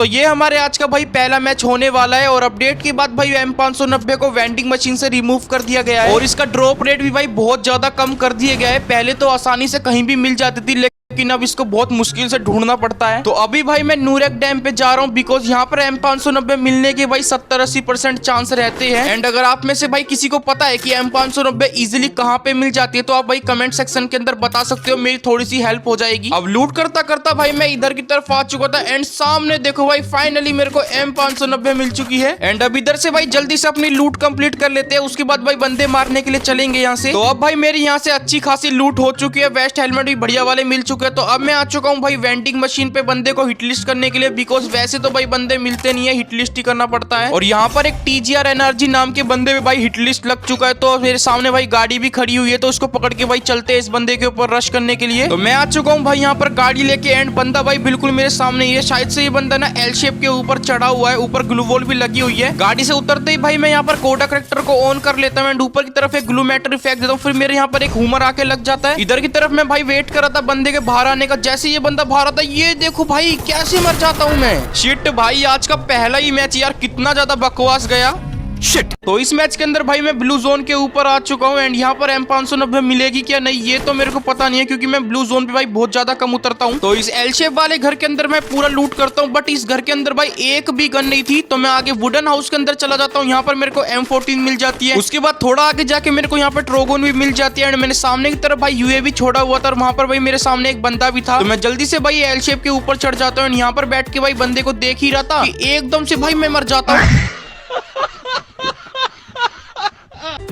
तो ये हमारे आज का भाई पहला मैच होने वाला है और अपडेट के बाद भाई M590 को वेंडिंग मशीन से रिमूव कर दिया गया है और इसका ड्रॉप रेट भी भाई बहुत ज्यादा कम कर दिया गया है। पहले तो आसानी से कहीं भी मिल जाती थी लेकिन अब इसको बहुत मुश्किल से ढूंढना पड़ता है। तो अभी भाई मैं नूरेक डैम पे जा रहा हूँ बिकॉज यहाँ पर M590 मिलने के भाई 70-80% चांस रहते हैं। एंड अगर आप में से भाई किसी को पता है कि M590 इजिली कहाँ पे मिल जाती है तो आप भाई कमेंट सेक्शन के अंदर बता सकते हो, मेरी थोड़ी सी हेल्प हो जाएगी। अब लूट करता करता भाई मैं इधर की तरफ आ चुका था एंड सामने देखो भाई फाइनली मेरे को M590 मिल चुकी है। एंड अब इधर से भाई जल्दी से अपनी लूट कंप्लीट कर लेते हैं, उसके बाद भाई बंदे मारने के लिए चलेंगे यहाँ से। तो अब भाई मेरी यहाँ से अच्छी खासी लूट हो चुकी है, वेस्ट हेलमेट भी बढ़िया वाले मिल चुके हैं। तो अब मैं आ चुका हूँ भाई वेंडिंग मशीन पे बंदे को हिटलिस्ट करने के लिए बिकॉज वैसे तो भाई बंदे मिलते नहीं है, हिटलिस्ट ही करना पड़ता है। और यहाँ पर एक TGR एनर्जी नाम के बंदे पे भाई हिटलिस्ट लग चुका है। तो मेरे सामने भाई गाड़ी भी खड़ी हुई है तो उसको पकड़ के भाई चलते हैं इस बंदे के ऊपर रश करने के लिए। तो मैं आ चुका हूँ भाई यहाँ पर गाड़ी लेके एंड बंदा भाई बिल्कुल मेरे सामने ही है। शायद से ये बंदा ना एल शेप के ऊपर चढ़ा हुआ है, ऊपर ग्लू वॉल भी लगी हुई है। गाड़ी से उतरते ही भाई मैं यहाँ पर कोडा करेक्टर को ऑन कर लेता हूँ एंड ऊपर की तरफ एक ग्लू मैटर फेंक देता हूँ। फिर मेरे यहाँ पर एक हुमर आके लग जाता है। इधर की तरफ मैं भाई वेट कर रहा था बंदे के बाहर आने का। जैसे ये बंदा बाहर आता है ये देखो भाई कैसे मर जाता हूँ मैं। शिट भाई आज का पहला ही मैच यार कितना ज्यादा बकवास गया। शिट। तो इस मैच के अंदर भाई मैं ब्लू जोन के ऊपर आ चुका हूँ एंड यहाँ पर M590 मिलेगी क्या नहीं ये तो मेरे को पता नहीं है क्योंकि मैं ब्लू जोन पे भाई बहुत ज्यादा कम उतरता हूँ। तो इस एल शेप वाले घर के अंदर मैं पूरा लूट करता हूँ बट इस घर के अंदर भाई एक भी गन नहीं थी। तो मैं आगे वुडन हाउस के अंदर चला जाता हूँ, यहाँ पर मेरे को M14 मिल जाती है। उसके बाद थोड़ा आगे जाके मेरे को यहाँ पर ट्रोगोन भी मिल जाती है एंड मैंने सामने की तरफ भाई UAV छोड़ा हुआ था और वहाँ पर भाई मेरे सामने एक बंदा भी था। तो मैं जल्दी से भाई एल शेप के ऊपर चढ़ जाता हूँ, यहाँ पर बैठ के भाई बंदे को देख ही रहा था कि एकदम से भाई मैं मर जाता हूँ।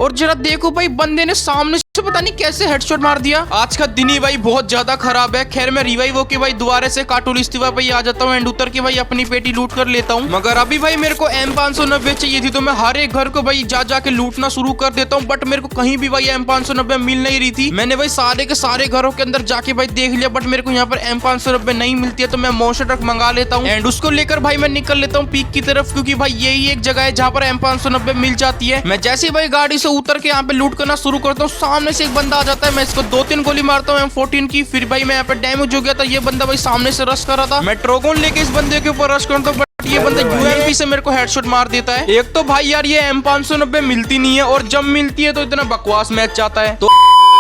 और जरा देखो भाई बंदे ने सामने से पता नहीं कैसे हेडशॉट मार दिया। आज का दिन ही भाई बहुत ज्यादा खराब है। खैर मैं रिवाइव होके भाई दोबारा से काटूल इस्तीवा पे आ जाता हूँ एंड उतर के भाई अपनी पेटी लूट कर लेता हूँ। मगर अभी भाई मेरे को M590 चाहिए थी तो मैं हर एक घर को भाई जा जाके लूटना शुरू कर देता हूँ बट मेरे को कहीं भी भाई M590 मिल नहीं रही थी। मैंने भाई सारे के सारे घरों के अंदर जाके भाई देख लिया बट मेरे को यहाँ पर M590 नहीं मिलती है। तो मैं मोशन ट्रक मंगा लेता हूँ एंड उसको लेकर भाई मैं निकल लेता हूँ पीक की तरफ क्योंकि भाई यही एक जगह है जहाँ पर M590 मिल जाती है। मैं जैसे भाई गाड़ी से उतर के यहाँ पे लूट करना शुरू करता हूँ सामने से एक बंदा आ जाता है। मैं इसको 2-3 गोली मारता हूँ M14 की। फिर भाई मैं यहाँ पे डैमेज हो गया था, ये बंदा भाई सामने से रश कर रहा था। मैं ट्रोगोन लेके इस बंदे के ऊपर रश करता हूँ बट ये बंदा UMP से मेरे को हेडशॉट मार देता है। एक तो भाई यार ये M590 मिलती नहीं है और जब मिलती है तो इतना बकवास मैच जाता है। तो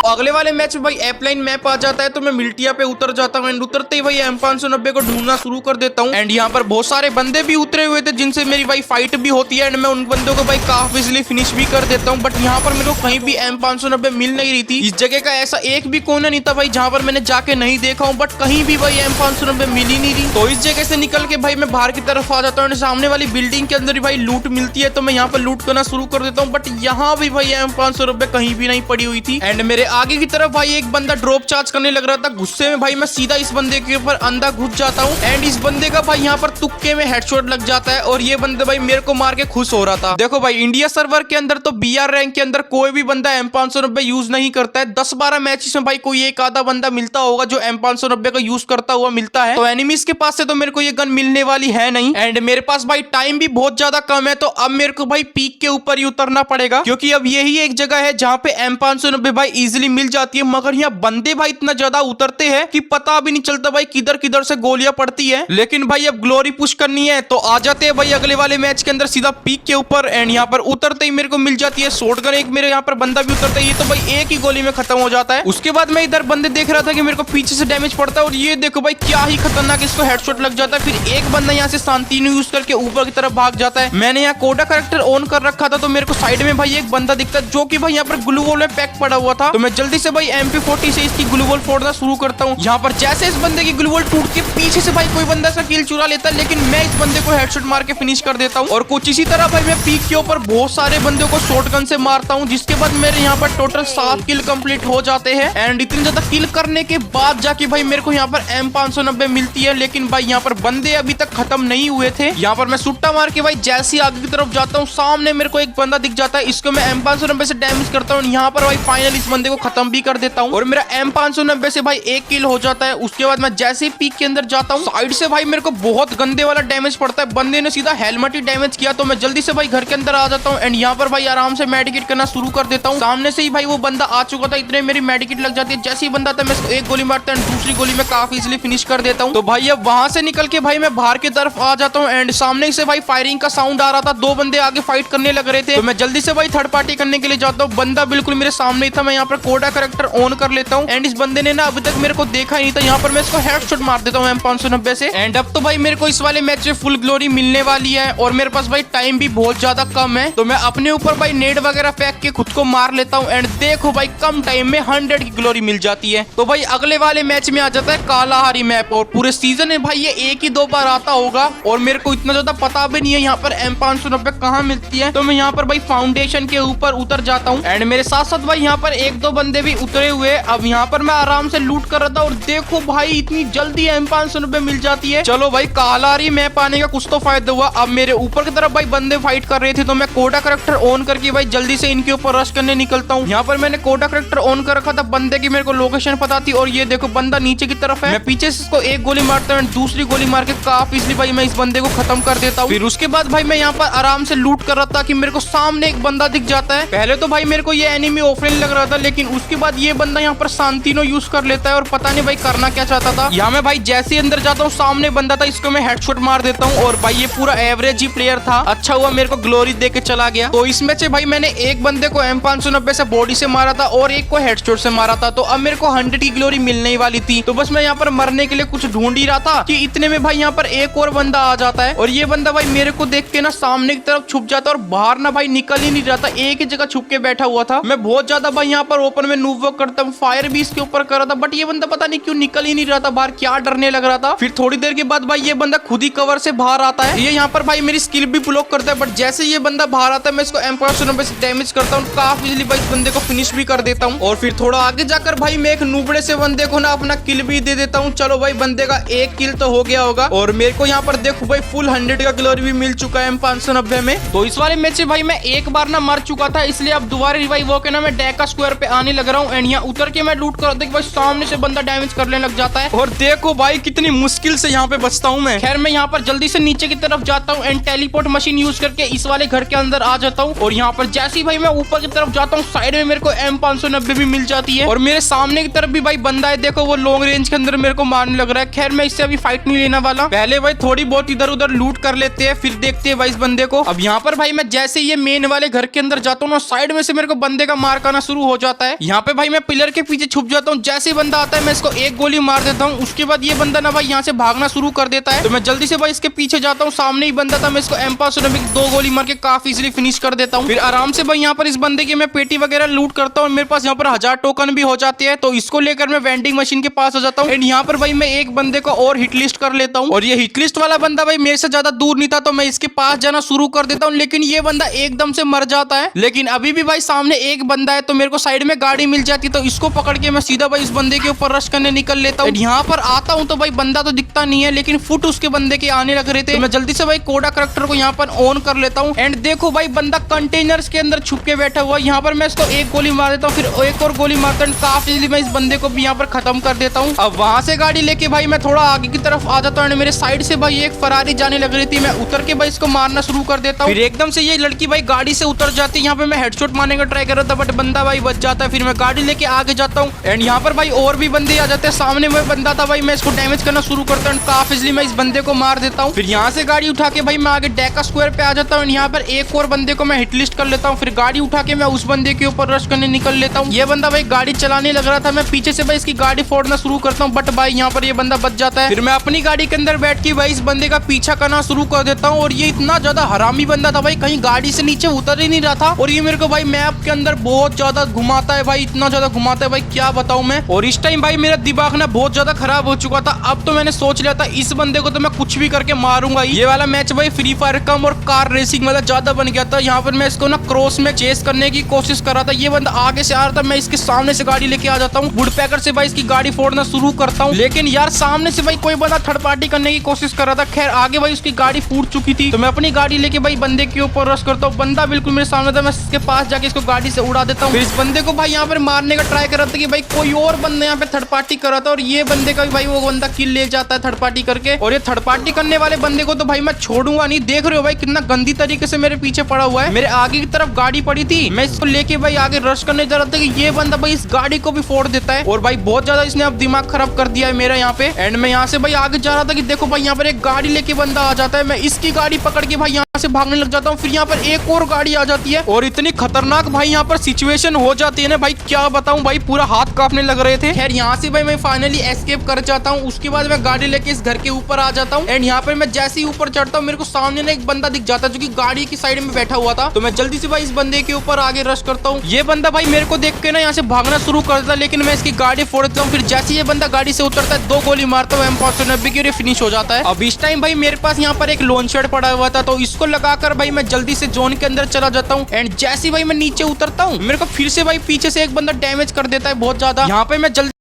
अगले वाले मैच में भाई एपलाइन मैप आ जाता है तो मैं मिल्टिया पे उतर जाता हूँ एंड उतरते ही भाई M590 को ढूंढना शुरू कर देता हूँ। एंड यहाँ पर बहुत सारे बंदे भी उतरे हुए थे जिनसे मेरी भाई फाइट भी होती है एंड मैं उन बंदों को भाई काफी इजीली फिनिश भी कर देता हूँ। बट यहाँ पर मेरे को कहीं भी M590 मिल नहीं रही थी। इस जगह का ऐसा एक भी कोना नहीं था भाई जहाँ पर मैंने जाके नहीं देखा हूँ बट कहीं भी भाई M590 मिल ही नहीं रही। तो इस जगह से निकल के भाई मैं बाहर की तरफ आ जाता हूँ एंड सामने वाली बिल्डिंग के अंदर भाई लूट मिलती है तो मैं यहाँ पर लूट करना शुरू कर देता हूँ बट यहाँ भी भाई M590 कहीं भी नहीं पड़ी हुई थी। एंड मेरे आगे की तरफ भाई एक बंदा ड्रॉप चार्ज करने लग रहा था। गुस्से में भाई मैं सीधा इस बंदे के ऊपर अंधा घुस जाता हूँ एंड इस बंदे का भाई यहाँ पर तुक्के में हेडशॉट लग जाता है और ये बंदा भाई मेरे को मार के खुश हो रहा था। देखो भाई इंडिया सर्वर के अंदर तो BR रैंक के अंदर कोई भी बंदा M590 यूज नहीं करता है। 10-12 मैचेस में भाई कोई एक आधा बंदा मिलता होगा जो M590 का यूज करता हुआ मिलता है। तो एनिमीज के पास से तो मेरे को ये गन मिलने वाली है नहीं एंड मेरे पास भाई टाइम भी बहुत ज्यादा कम है। तो अब मेरे को भाई पीक के ऊपर ही उतरना पड़ेगा क्योंकि अब यही एक जगह है जहाँ पे M590 भाई इजिली मिल जाती है। मगर यहाँ बंदे भाई इतना ज्यादा उतरते हैं कि पता भी नहीं चलता भाई किधर किधर से गोलियां पड़ती है। लेकिन भाई अब ग्लोरी पुश करनी है तो आ जाते हैं भाई अगले वाले मैच के अंदर सीधा पीक के ऊपर एंड यहाँ पर उतरते ही मेरे को मिल जाती है शॉटगन। एक मेरे यहाँ पर बंदा भी उतरता है, ये तो भाई एक ही गोली में खत्म हो जाता है। उसके बाद मैं इधर बंदे देख रहा था कि मेरे को पीछे से डैमेज पड़ता है और ये देखो भाई क्या ही खतरनाक इसको हेडशॉट लग जाता है। फिर एक बंदा यहाँ से शांतिनु यूज करके ऊपर की तरफ भाग जाता है। मैंने यहाँ कोडा करेक्टर ऑन कर रखा था तो मेरे को साइड में भाई एक बंदा दिखता है जो कि भाई यहाँ पर ग्लू वॉल में पैक पड़ा हुआ था। तो मैं जल्दी से भाई MP40 से इसकी ग्लू वॉल फोड़ना शुरू करता हूँ। यहाँ पर जैसे इस बंदे की ग्लू वॉल टूट के पीछे से भाई कोई बंदा सा किल चुरा लेता है लेकिन मैं इस बंदे को हेडशॉट मार के फिनिश कर देता हूँ। और कुछ इसी तरह भाई मैं पीक के ऊपर बहुत सारे बंदों को शॉटगन से मारता हूँ जिसके बाद मेरे यहाँ पर टोटल 7 किल कंप्लीट हो जाते हैं। एंड इतनी ज्यादा किल करने के बाद जाके भाई मेरे को यहाँ पर M590 मिलती है। लेकिन भाई यहाँ पर बंदे अभी तक खत्म नहीं हुए थे। यहाँ पर मैं सुट्टा मार के भाई जैसे आगे की तरफ जाता हूँ सामने मेरे को एक बंदा दिख जाता है। इसको मैं M590 से डैमेज करता हूँ। यहाँ पर भाई फाइनली इस बंदे को को खत्म भी कर देता हूँ और मेरा M590 से भाई 1 किल हो जाता है। उसके बाद मैं जैसे ही पीक के अंदर जाता हूँ, साइड से भाई मेरे को बहुत गंदे वाला डैमेज पड़ता है। बंदे ने सीधा हेलमेट ही डैमेज किया, तो मैं जल्दी से भाई घर के अंदर आ जाता हूँ एंड यहाँ पर भाई आराम से मेडिकेट करना शुरू कर देता हूँ। सामने से ही भाई वो बंदा आ चुका था, इतने मेरी मेडिकेट लग जाती है। जैसे ही बंदा आता है मैं एक गोली मारता हूँ, दूसरी गोली में काफी इजीली फिनिश कर देता हूँ। तो भाई अब वहां से निकल के भाई मैं बाहर की तरफ आ जाता हूँ एंड सामने से भाई फायरिंग का साउंड आ रहा था, 2 बंदे आगे फाइट करने लग रहे थे। तो मैं जल्दी से भाई थर्ड पार्टी करने के लिए जाता हूँ। बंदा बिल्कुल मेरे सामने ही था, मैं यहाँ पर कोडा कैरेक्टर ऑन कर लेता हूँ एंड इस बंदे ने ना अभी तक मेरे को देखा ही नहीं था। यहाँ पर मैं इसको हेडशॉट मार देता हूँ M590 से एंड अब तो भाई मेरे को इस वाले मैच में फुल ग्लोरी मिलने वाली है और मेरे पास भाई टाइम भी बहुत ज्यादा कम है। तो मैं अपने ऊपर भाई नेड वगैरह फेंक के खुद को मार लेता हूँ एंड देखो भाई कम टाइम में 100 की ग्लोरी मिल जाती है। तो भाई अगले वाले मैच में आ जाता है कालाहारी मैप और पूरे सीजन में भाई ये 1 ही 2 बार आता होगा और मेरे को इतना ज्यादा पता भी नहीं है यहाँ पर M590 कहाँ मिलती है। तो मैं यहाँ पर भाई फाउंडेशन के ऊपर उतर जाता हूँ एंड मेरे साथ साथ भाई यहाँ पर 1-2 बंदे भी उतरे हुए। अब यहाँ पर मैं आराम से लूट कर रहा था और देखो भाई इतनी जल्दी M590 मिल जाती है। चलो भाई कालाहारी मैप आने का कुछ तो फायदा हुआ। अब मेरे ऊपर की तरफ भाई बंदे फाइट कर रहे थे, तो मैं कोडा कैरेक्टर ऑन करके भाई जल्दी से इनके ऊपर रश करने निकलता हूँ। यहाँ पर मैंने कोडा कैरेक्टर ऑन कर रखा था, बंदे की मेरे को लोकेशन पता थी और ये देखो बंदा नीचे की तरफ है। मैं पीछे से इसको एक गोली मारता हूँ, दूसरी गोली मार के काफी इसलिए भाई मैं इस बंदे को खत्म कर देता हूँ। फिर उसके बाद भाई मैं यहाँ पर आराम से लूट कर रहा था कि मेरे को सामने एक बंदा दिख जाता है। पहले तो भाई मेरे को ये एनिमी ऑफलाइन लग रहा था, लेकिन उसके बाद ये बंदा यहाँ पर शांतिनो यूज कर लेता है और पता नहीं भाई करना क्या चाहता था। यहाँ मैं भाई जैसे ही अंदर जाता हूँ, सामने बंदा था, इसको मैं हेडशॉट मार देता हूँ और भाई ये पूरा एवरेज ही प्लेयर था। अच्छा हुआ मेरे को ग्लोरी दे के चला गया। तो इस मैच से भाई मैंने एक बंदे को M590 से बॉडी से मारा था और एक को हेडशॉट से मारा था, तो अब मेरे को 100 की ग्लोरी मिलने ही वाली थी। तो बस मैं यहाँ पर मरने के लिए कुछ ढूंढ ही रहा था कि इतने में भाई यहाँ पर एक और बंदा आ जाता है और ये बंदा भाई मेरे को देख के ना सामने की तरफ छुप जाता है और बाहर ना भाई निकल ही नहीं रहा था, एक ही जगह छुप के बैठा हुआ था। मैं बहुत ज्यादा भाई यहाँ पर ओपन में नूब वर्क करता हूँ, फायर भी इसके ऊपर कर रहा था, बट ये बंदा पता नहीं क्यों निकल ही नहीं रहा था बाहर, क्या डरने लग रहा था। फिर थोड़ी देर के बाद भाई ये बंदा खुद ही कवर से बाहर आता है। ये यहाँ पर भाई मेरी स्किल भी ब्लॉक करता है, बट जैसे ये बंदा बाहर आता है मैं इसको M590 से डैमेज करता हूँ, काफी इजीली भाई इस बंदे को फिनिश भी कर देता हूँ। और फिर थोड़ा आगे जाकर भाई मैं एक नूबड़े से बंदे को ना अपना किल भी दे देता हूँ। चलो भाई बंदे का 1 किल तो हो गया होगा और मेरे को यहाँ पर देखो भाई फुल 100 का ग्लोरी भी मिल चुका है M590 में। तो इस वाले मैच से भाई मैं एक बार ना मर चुका था, इसलिए अब दोबारा रिवाइव होकर ना मैं डेका स्क्वायर पे आने लग रहा हूँ एंड यहाँ उतर के मैं लूट कर भाई सामने से बंदा डैमेज करने लग जाता है और देखो भाई कितनी मुश्किल से यहाँ पे बचता हूँ मैं। खैर मैं यहाँ पर जल्दी से नीचे की तरफ जाता हूँ एंड टेलीपोर्ट मशीन यूज करके इस वाले घर के अंदर आ जाता हूँ और यहाँ पर जैसे ही भाई मैं ऊपर की तरफ जाता हूँ, साइड में मेरे को M590 भी मिल जाती है और मेरे सामने की तरफ भी भाई बंदा है, देखो वो लॉन्ग रेंज के अंदर मेरे को मारने लग रहा है। खैर मैं इससे अभी फाइट नहीं लेने वाला, पहले भाई थोड़ी बहुत इधर उधर लूट कर लेते हैं, फिर देखते हैं भाई इस बंदे को। अब यहाँ पर भाई मैं जैसे ये मेन वाले घर के अंदर जाता हूँ, साइड में से मेरे को बंदे का मार करना शुरू हो जाता है। यहाँ पे भाई मैं पिलर के पीछे छुप जाता हूँ, जैसे ही बंदा आता है मैं इसको एक गोली मार देता हूँ। उसके बाद ये बंदा ना भाई यहाँ से भागना शुरू कर देता है, तो मैं जल्दी से भाई इसके पीछे जाता हूँ। सामने ही बंदा था, मैं इसको M590 की 2 गोली मार के काफी इजीली फिनिश कर देता हूँ। फिर आराम से भाई यहाँ पर इस बंदे की मैं पेटी वगैरह लूट करता हूँ, मेरे पास यहाँ पर 1000 टोकन भी हो जाते हैं, तो इसको लेकर मैं वेंडिंग मशीन के पास आ जाता हूँ एंड यहाँ पर भाई मैं एक बंदे को और हिट लिस्ट कर लेता हूँ और ये हिट लिस्ट वाला बंदा भाई मेरे से ज्यादा दूर नहीं था, तो मैं इसके पास जाना शुरू कर देता हूँ, लेकिन ये बंदा एकदम से मर जाता है। लेकिन अभी भी भाई सामने एक बंदा है, तो मेरे को साइड में गाड़ी मिल जाती है, तो इसको पकड़ के मैं सीधा भाई इस बंदे के ऊपर रश करने निकल लेता हूँ। यहाँ पर आता हूँ तो भाई बंदा तो दिखता नहीं है, लेकिन फुट उसके बंदे के आने लग रहे थे, तो मैं जल्दी से भाई कोडा कैरेक्टर को यहाँ पर ऑन कर लेता हूँ एंड देखो भाई बंदा कंटेनर्स के अंदर छुप के बैठा हुआ है। यहाँ पर मैं इसको एक गोली मार देता हूँ, फिर एक और गोली मारता हूँ, काफी इजीली मैं इस बंदे को भी यहाँ पर खत्म कर देता हूँ। अब वहां से गाड़ी लेके भाई मैं थोड़ा आगे की तरफ आ जाता हूँ, मेरे साइड से भाई एक फरारी जाने लग रही थी, मैं उतर के भाई इसको मारना शुरू कर देता हूँ। फिर एकदम से ये लड़की भाई गाड़ी से उतर जाती है, यहाँ पे मैं हेडशॉट मारने का ट्राई कर रहा था, बट बंदा भाई बच जाता है। फिर मैं गाड़ी लेके आगे जाता हूँ एंड यहाँ पर भाई और भी बंदे आ जाते हैं। सामने में बंदा था भाई, मैं इसको डैमेज करना शुरू करता हूँ, काफी इजीली मैं इस बंदे को मार देता हूँ। फिर यहाँ से गाड़ी उठा के भाई मैं आगे डेका स्क्वायर पे आ जाता हूँ, यहाँ पर एक और बंदे को मैं हिट लिस्ट कर लेता हूँ। फिर गाड़ी उठा के मैं उस बंदे के ऊपर रश करने निकल लेता हूँ। ये बंदा भाई गाड़ी चलाने लग रहा था, मैं पीछे से भाई इसकी गाड़ी फोड़ना शुरू करता हूँ, बट भाई यहाँ पर ये बंदा बच जाता है। फिर मैं अपनी गाड़ी के अंदर बैठ के भाई इस बंदे का पीछा करना शुरू कर देता हूँ और ये इतना ज्यादा हरामी बंदा था भाई, कहीं गाड़ी से नीचे उतर ही नहीं रहा था और ये मेरे को भाई मैप के अंदर बहुत ज्यादा घुमाता है भाई, इतना ज्यादा घुमाता है भाई क्या बताऊं मैं। और इस टाइम भाई मेरा दिमाग ना बहुत ज्यादा खराब हो चुका था। अब तो मैंने सोच लिया था इस बंदे को तो मैं कुछ भी करके मारूंगा। ये वाला मैच भाई फ्री फायर कम और कार रेसिंग वाला ज्यादा बन गया था। यहाँ पर मैं इसको ना क्रॉस में चेस करने की कोशिश कर रहा था, ये बंदा आगे से आ रहा था, मैं इसके सामने से गाड़ी लेके आ जाता हूँ, वुड पैकर से भाई इसकी गाड़ी फोड़ना शुरू करता हूँ, लेकिन यार सामने से भाई कोई बंदा थर्ड पार्टी करने की कोशिश कर रहा था। खैर आगे भाई उसकी गाड़ी फूट चुकी थी, तो मैं अपनी गाड़ी लेके भाई बंदे के ऊपर रश करता हूँ। बंदा बिल्कुल मेरे सामने था, मैं इसके पास जाके इसको गाड़ी से उड़ा देता हूँ। फिर इस बंदे को भाई भाई यहाँ पर मारने का ट्राई कर रहा था कि भाई कोई और बंदा यहाँ पे थर्ड पार्टी कर रहा था और ये बंदे का भी भाई वो बंदा किल ले जाता है थर्ड पार्टी करके। और ये थर्ड पार्टी करने वाले बंदे को तो भाई मैं छोड़ूंगा नहीं। देख रहे हो भाई कितना गंदी तरीके से मेरे पीछे पड़ा हुआ है। मेरे आगे की तरफ गाड़ी पड़ी थी, मैं इसको लेके भाई आगे रश करने जा रहा था कि ये बंदा भाई इस गाड़ी को भी फोड़ देता है। और भाई बहुत ज्यादा इसने अब दिमाग खराब कर दिया है मेरा यहाँ पे। एंड मैं यहाँ से भाई आगे जा रहा था कि देखो भाई यहाँ पर एक गाड़ी लेके बंदा आ जाता है, मैं इसकी गाड़ी पकड़ के भाई यहाँ से भागने लग जाता हूँ। फिर यहाँ पर एक और गाड़ी आ जाती है और इतनी खतरनाक भाई यहाँ पर सिचुएशन हो जाती है ना भाई, क्या बताऊं भाई, पूरा हाथ कांपने लग रहे थे। खैर यहाँ से भाई मैं फाइनली एस्केप कर जाता हूँ। उसके बाद मैं गाड़ी लेके इस घर के ऊपर आ जाता हूँ। एंड यहाँ पर मैं जैसे ही ऊपर चढ़ता हूँ मेरे को सामने ना एक बंदा दिख जाता है जो कि गाड़ी की साइड में बैठा हुआ था। तो मैं जल्दी से भाई इस बंदे के ऊपर आगे रश करता हूँ। ये बंदा भाई मेरे को देख के ना यहाँ से भागना शुरू कर देता है, लेकिन मैं इसकी गाड़ी फोड़ देता हूँ। फिर जैसे ये बंदा गाड़ी से उतरता है 2 गोली मारता हूँ M590 की और ये फिनिश हो जाता है। अब इस टाइम भाई मेरे पास यहाँ पर एक लॉन्च पैड पड़ा हुआ था, तो इसको लगाकर भाई मैं जल्दी से जोन के अंदर चला जाता हूँ। एंड जैसे भाई मैं नीचे उतरता हूँ मेरे को फिर से भाई पीछे से एक बंदा डैमेज कर देता है बहुत ज्यादा। यहाँ पे मैं जल्दी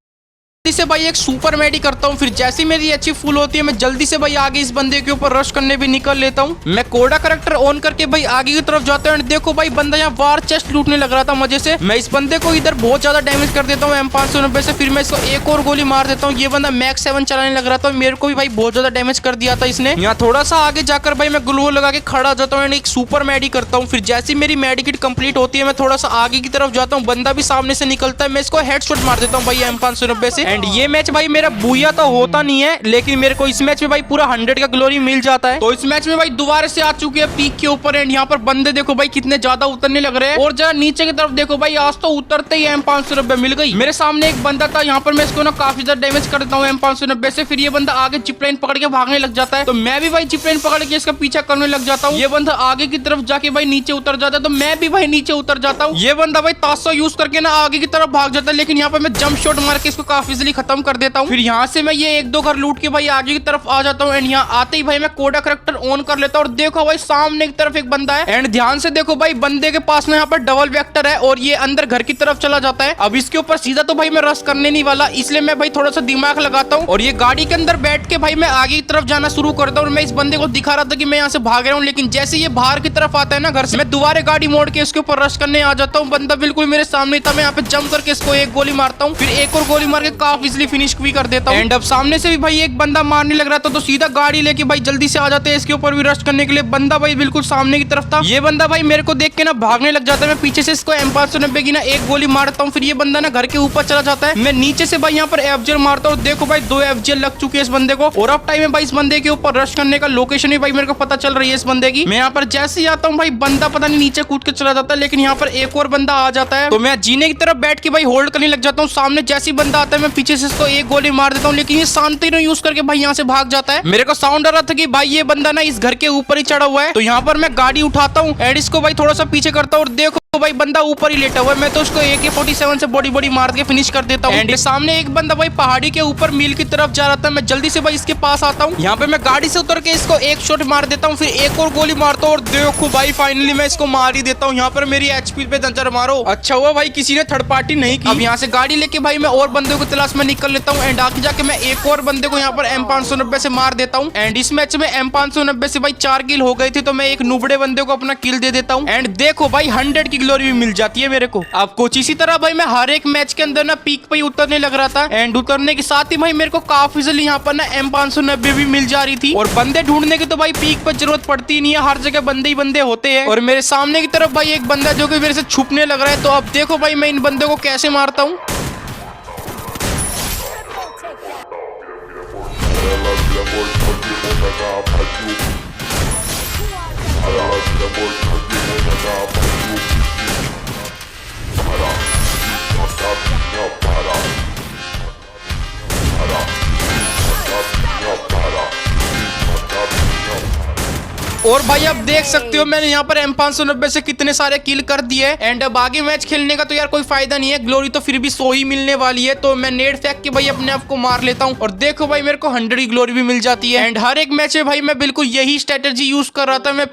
से भाई एक सुपर मेडी करता हूँ। फिर जैसे मेरी अच्छी फुल होती है मैं जल्दी से भाई आगे इस बंदे के ऊपर रश करने भी निकल लेता हूँ। मैं कोडा करैक्टर ऑन करके भाई आगे की तरफ जाता हूँ। देखो भाई बंदा यहाँ वार चेस्ट लूटने लग रहा था मजे से। मैं इस बंदे को इधर बहुत ज्यादा डैमेज कर देता हूँ M590 से। फिर मैं इसको एक और गोली मार देता हूँ। ये बंदा मैक्स 7 चलाने लग रहा था, मेरे को भी भाई बहुत ज्यादा डैमेज कर दिया था इसने। यहाँ थोड़ा सा आगे जाकर भाई मैं ग्लू लगा के खड़ा जाता हूँ, एक सुपर मेडी करता हूँ। फिर जैसी मेरी मेडिकेट कंप्लीट होती है मैं थोड़ा सा आगे की तरफ जाता हूँ, बंदा भी सामने से निकलता है, मैं इसको हेडशॉट मार देता हूँ भाई M590 से। एंड ये मैच भाई मेरा बुया तो होता नहीं है, लेकिन मेरे को इस मैच में भाई पूरा 100 का ग्लोरी मिल जाता है। तो इस मैच में भाई दोबारा से आ चुके हैं पीक के ऊपर। एंड यहाँ पर बंदे देखो भाई कितने ज्यादा उतरने लग रहे हैं। और जरा नीचे की तरफ देखो भाई, आज तो उतरते ही M590 मिल गई। मेरे सामने एक बंदा था, यहाँ पर मैं इसको ना काफी ज्यादा डैमेज कर देता हूँ M590 से। फिर ये बंदा आगे जिपलाइन पकड़ के भागने लग जाता है, तो मैं भी भाई जिपलाइन पकड़ के इसका पीछा करने लग जाता हूँ। ये बंदा आगे की तरफ जाके भाई नीचे उतर जाता है, तो मैं भी भाई नीचे उतर जाता हूँ। ये बंदा भाई ताशा यूज करके ना आगे की तरफ भाग जाता है, लेकिन यहाँ पर मैं जंप शॉट मार के इसको काफी इजीली खत्म कर देता हूँ। फिर यहाँ से मैं ये 1-2 घर लूट के भाई आगे की तरफ आ जाता हूँ। एंड यहाँ आते ही भाई मैं कोडा करैक्टर ऑन कर लेता हूँ और देखो भाई सामने की तरफ एक बंदा है। एंड ध्यान से देखो भाई बंदे के पास में यहाँ पर डबल वेक्टर है और ये अंदर घर की तरफ चला जाता है। अब इसके ऊपर सीधा तो भाई मैं रश करने नहीं वाला, इसलिए मैं भाई थोड़ा सा दिमाग लगाता हूँ और ये गाड़ी के अंदर बैठ के भाई मैं आगे की तरफ जाना शुरू करता हूँ। और मैं इस बंदे को दिखा रहा था कि मैं यहाँ से भाग रहा हूँ, लेकिन जैसे ये बाहर की तरफ आता है ना घर से, मैं दोबारा गाड़ी मोड़ के इसके ऊपर रश करने आ जाता हूँ। बंदा बिल्कुल मेरे सामने था, मैं यहाँ पे जंप करके इसको एक गोली मारता हूँ, फिर एक और गोली मार के काफी इजीली फिनिश भी कर देता हूँ। एंड अब सामने से भी भाई एक बंदा मारने लग रहा था, तो सीधा गाड़ी लेके भाई जल्दी से आ जाते हैं इसके ऊपर भी रश करने के लिए। बंदा भाई बिल्कुल सामने की तरफ था। ये बंदा भाई मेरे को देख के ना भागने लग जाता है, मैं पीछे से इसको M590 की ना एक गोली मारता हूँ। फिर ये बंदा ना घर के ऊपर चला जाता है, मैं नीचे से भाई यहाँ पर FJ मारता हूँ। देखो भाई 2 FJ लग चुके हैं इस बंदे को। और अब टाइम है भाई इस बंदे के ऊपर रश करने का। लोकेशन ही भाई मेरे को पता चल रही है इस बंदे की। मैं यहाँ पर जैसे ही आता हूँ भाई बंदा पता नहीं नीचे कूद के चला जाता है, लेकिन यहाँ पर एक और बंदा आ जाता है, तो मैं जीने की तरफ बैठ के भाई होल्ड करने लग जाता हूँ। सामने जैसे ही बंदा आता है मैं पीछे से इसको एक गोली मार देता हूँ, लेकिन ये शांति यूज करके भाई यहाँ से भाग जाता है। मेरे को साउंड आ रहा था कि भाई ये बंदा ना इस घर के ऊपर ही चढ़ा हुआ है, तो यहाँ पर मैं गाड़ी उठाता हूँ एंड इसको भाई थोड़ा सा पीछे करता हूँ और देखो भाई बंदा ऊपर ही लेटा हुआ है। मैं तो उसको AK-47 से बॉडी मार के फिनिश कर देता हूँ। एंड सामने एक बंदा भाई पहाड़ी के ऊपर मिल की तरफ जा रहा था, मैं जल्दी से भाई इसके पास आता हूँ। यहाँ पे मैं गाड़ी से उतर के इसको एक शॉट मार देता हूँ, फिर एक और गोली मारता हूँ और देखो भाई फाइनली मैं इसको मार ही देता हूँ। यहाँ पर मेरी HP पे नजर मारो, अच्छा हुआ भाई किसी ने थर्ड पार्टी नहीं की। अब यहाँ से गाड़ी लेके भाई मैं और बंदे को तलाश में निकल लेता हूँ एंड आगे जाके मैं एक और बंदे को यहाँ पर M590 से मार देता हूँ। एंड इस मैच में M590 से भाई 4 किल हो गए थे, तो मैं एक नुबड़े बंदे को अपना किल दे देता हूँ। एंड देखो भाई 100 की ग्लोरी भी मिल जाती है मेरे को। अब कुछ इसी तरह भाई मैं हर एक मैच के अंदर ना पीक पे उतरने लग रहा था। एंड उतरने के साथ ही भाई मेरे को काफी जल्दी यहाँ पर ना M590 भी मिल जा रही थी। और बंदे ढूंढने की तो भाई पीक पर जरूरत पड़ती नहीं है, हर जगह बंदे ही बंदे होते हैं। और मेरे सामने की तरफ भाई एक बंदा जो कि मेरे से छुपने लग रहा है, तो अब देखो भाई मैं इन बंदों को कैसे मारता हूँ। और भाई अब देख सकते हो मैंने यहाँ पर M590 से कितने सारे किल कर दिए। एंड अब आगे मैच खेलने का तो यार कोई फायदा नहीं है, ग्लोरी तो फिर भी 100 ही मिलने वाली है, तो मैं नेट फेंक के भाई अपने आप को मार लेता हूँ। और देखो भाई मेरे को 100 की ग्लोरी भी मिल जाती है। एंड हर एक मैच में भाई मैं बिल्कुल यही स्ट्रेटेजी यूज कर रहा था, मैं